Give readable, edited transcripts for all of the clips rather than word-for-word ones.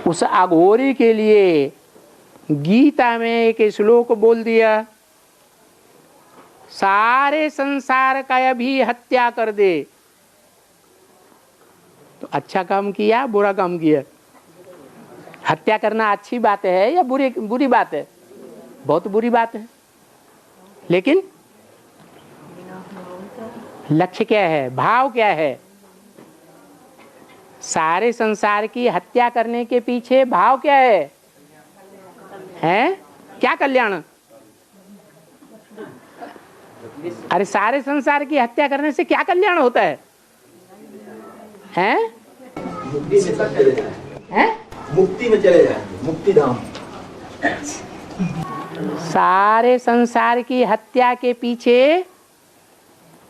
उस अघोरी के लिए गीता में एक श्लोक बोल दिया, सारे संसार का अभी हत्या कर दे। तो अच्छा काम किया, बुरा काम किया? हत्या करना अच्छी बात है या बुरी बात है? बहुत बुरी बात है। लेकिन लक्ष्य क्या है, भाव क्या है? सारे संसार की हत्या करने के पीछे भाव क्या है? क्या कल्याण? अरे सारे संसार की हत्या करने से क्या कल्याण होता है? मुक्ति में चले जाएंगे, मुक्ति धाम। सारे संसार की हत्या के पीछे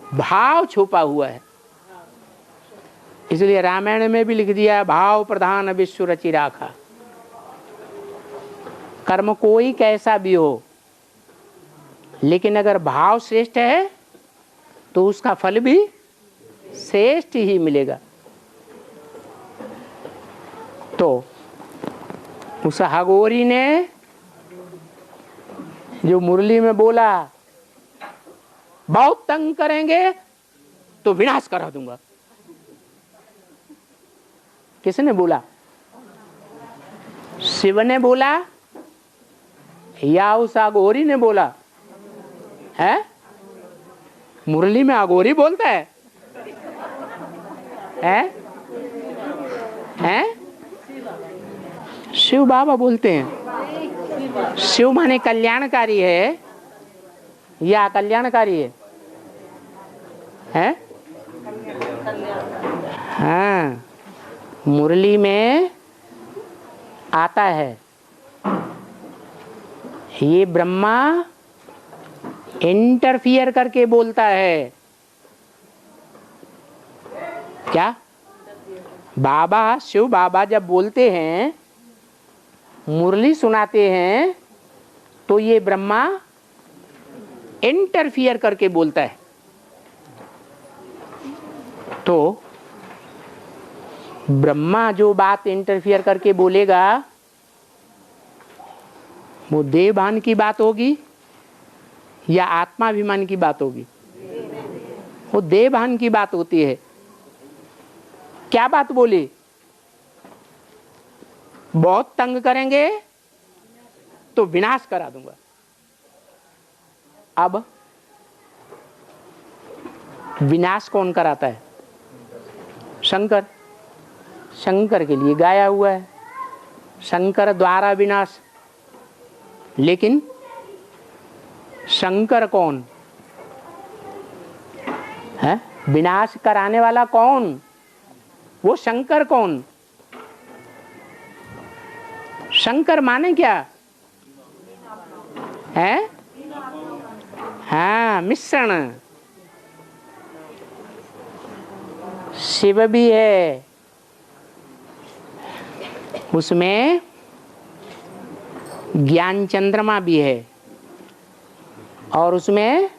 भाव छुपा हुआ है। इसलिए रामायण में भी लिख दिया, भाव प्रधान विश्व रचि राखा। कर्म कोई कैसा भी हो, लेकिन अगर भाव श्रेष्ठ है तो उसका फल भी श्रेष्ठ ही मिलेगा। तो उस अघोरी ने जो मुरली में बोला, बहुत तंग करेंगे तो विनाश करा दूंगा, किसने बोला? शिव ने बोला या उस अघोरी ने बोला? है मुरली में अघोरी बोलता है? शिव बाबा बोलते हैं। शिव माने कल्याणकारी है या अकल्याणकारी है? हाँ, मुरली में आता है, ये ब्रह्मा इंटरफियर करके बोलता है। क्या बाबा, शिव बाबा जब बोलते हैं, मुरली सुनाते हैं, तो ये ब्रह्मा इंटरफियर करके बोलता है। तो ब्रह्मा जो बात इंटरफियर करके बोलेगा, वो देवभान की बात होगी या आत्माभिमान की बात होगी? वो देवभान की बात होती है। क्या बात बोली? बहुत तंग करेंगे तो विनाश करा दूंगा। अब विनाश कौन कराता है? शंकर। शंकर के लिए गाया हुआ है, शंकर द्वारा विनाश। लेकिन शंकर कौन है? विनाश कराने वाला कौन? वो शंकर कौन? शंकर माने क्या है? हाँ, मिश्रण। शिव भी है, उसमें ज्ञान चंद्रमा भी है, और उसमें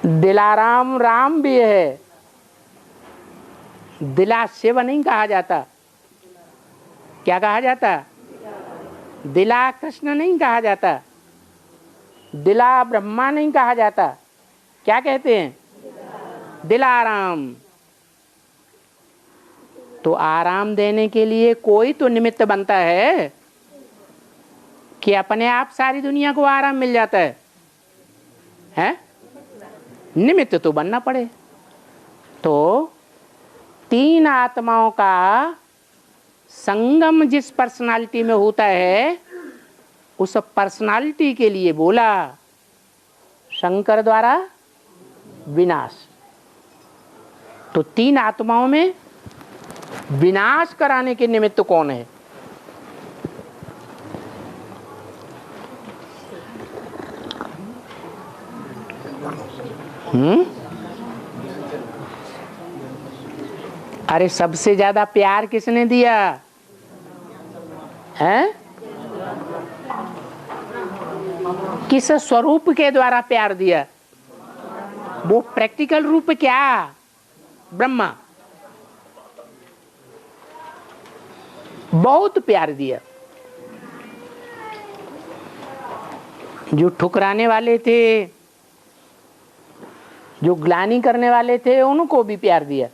दिलाराम राम भी है। दिला शिव नहीं कहा जाता, क्या कहा जाता? दिला कृष्ण नहीं कहा जाता, दिला ब्रह्मा नहीं कहा जाता, क्या कहते हैं? दिलाराम। तो आराम देने के लिए कोई तो निमित्त बनता है कि अपने आप सारी दुनिया को आराम मिल जाता है? निमित्त तो बनना पड़े। तो तीन आत्माओं का संगम जिस पर्सनालिटी में होता है, उस पर्सनालिटी के लिए बोला शंकर द्वारा विनाश। तो तीन आत्माओं में विनाश कराने के निमित्त कौन है? अरे सबसे ज्यादा प्यार किसने दिया है? किस स्वरूप के द्वारा प्यार दिया? वो प्रैक्टिकल रूप क्या? ब्रह्मा। बहुत प्यार दिया। जो ठुकराने वाले थे, जो ग्लानि करने वाले थे, उनको भी प्यार दिया।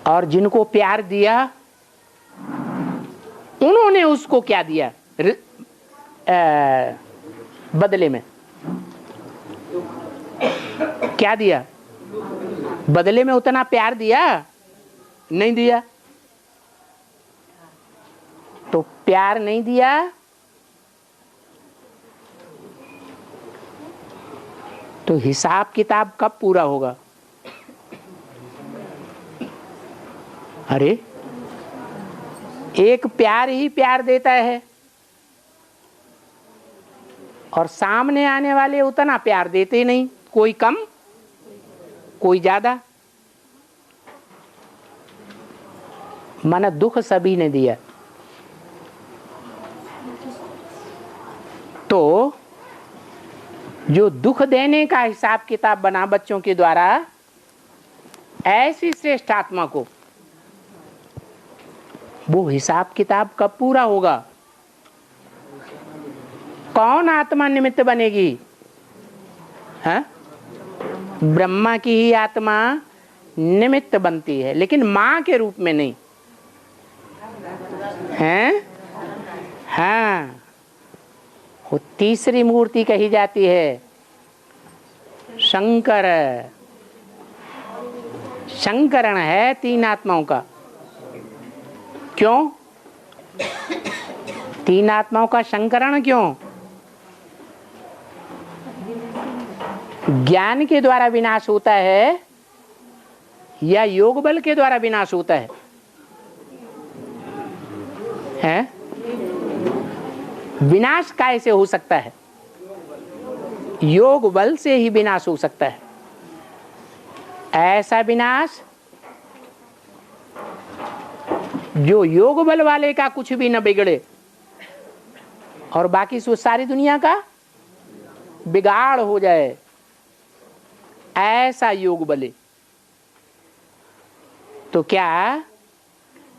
और जिनको प्यार दिया उन्होंने उसको क्या दिया बदले में? क्या दिया बदले में? उतना प्यार दिया नहीं दिया। तो प्यार नहीं दिया तो हिसाब किताब कब पूरा होगा? अरे एक प्यार ही प्यार देता है और सामने आने वाले उतना प्यार देते नहीं, कोई कम कोई ज्यादा। मन दुख सभी ने दिया। तो जो दुख देने का हिसाब किताब बना बच्चों के द्वारा, ऐसी श्रेष्ठ आत्मा को वो हिसाब किताब कब पूरा होगा? कौन आत्मा निमित्त बनेगी? हाँ? ब्रह्मा की ही आत्मा निमित्त बनती है, लेकिन मां के रूप में नहीं है। हाँ, वो तीसरी मूर्ति कही जाती है, शंकर। शंकरण है तीन आत्माओं का। क्यों तीन आत्माओं का शंकरण? क्यों? ज्ञान के द्वारा विनाश होता है या योग बल के द्वारा विनाश होता है? हैं? विनाश कैसे हो सकता है? योग बल से ही विनाश हो सकता है। ऐसा विनाश जो योग बल वाले का कुछ भी न बिगड़े और बाकी सारी दुनिया का बिगाड़ हो जाए, ऐसा योग बले। तो क्या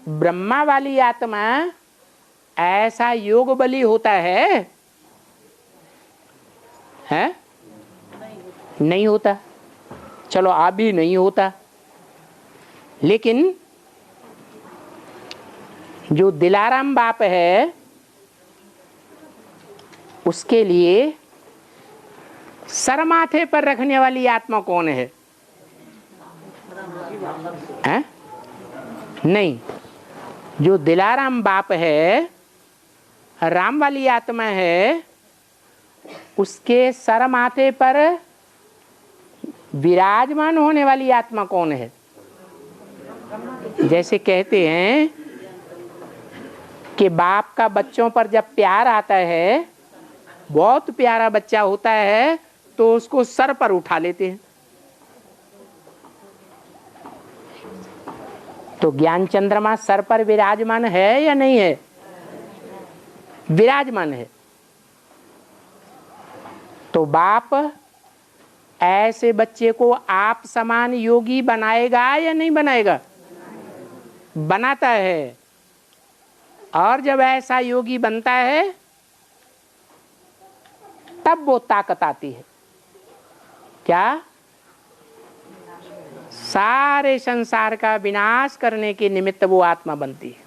ब्रह्मा वाली आत्मा ऐसा योग बली होता है? हैं? नहीं होता। चलो अभी नहीं होता, लेकिन जो दिलाराम बाप है उसके लिए सर माथे पर रखने वाली आत्मा कौन है? हैं? नहीं, जो दिलाराम बाप है, राम वाली आत्मा है, उसके सर माथे पर विराजमान होने वाली आत्मा कौन है? जैसे कहते हैं कि बाप का बच्चों पर जब प्यार आता है, बहुत प्यारा बच्चा होता है, तो उसको सर पर उठा लेते हैं। तो ज्ञान चंद्रमा सर पर विराजमान है या नहीं है? विराजमान है। तो बाप ऐसे बच्चे को आप समान योगी बनाएगा या नहीं बनाएगा? बनाता है। और जब ऐसा योगी बनता है तब वो ताकत आती है। क्या? सारे संसार का विनाश करने के निमित्त वो आत्मा बनती है।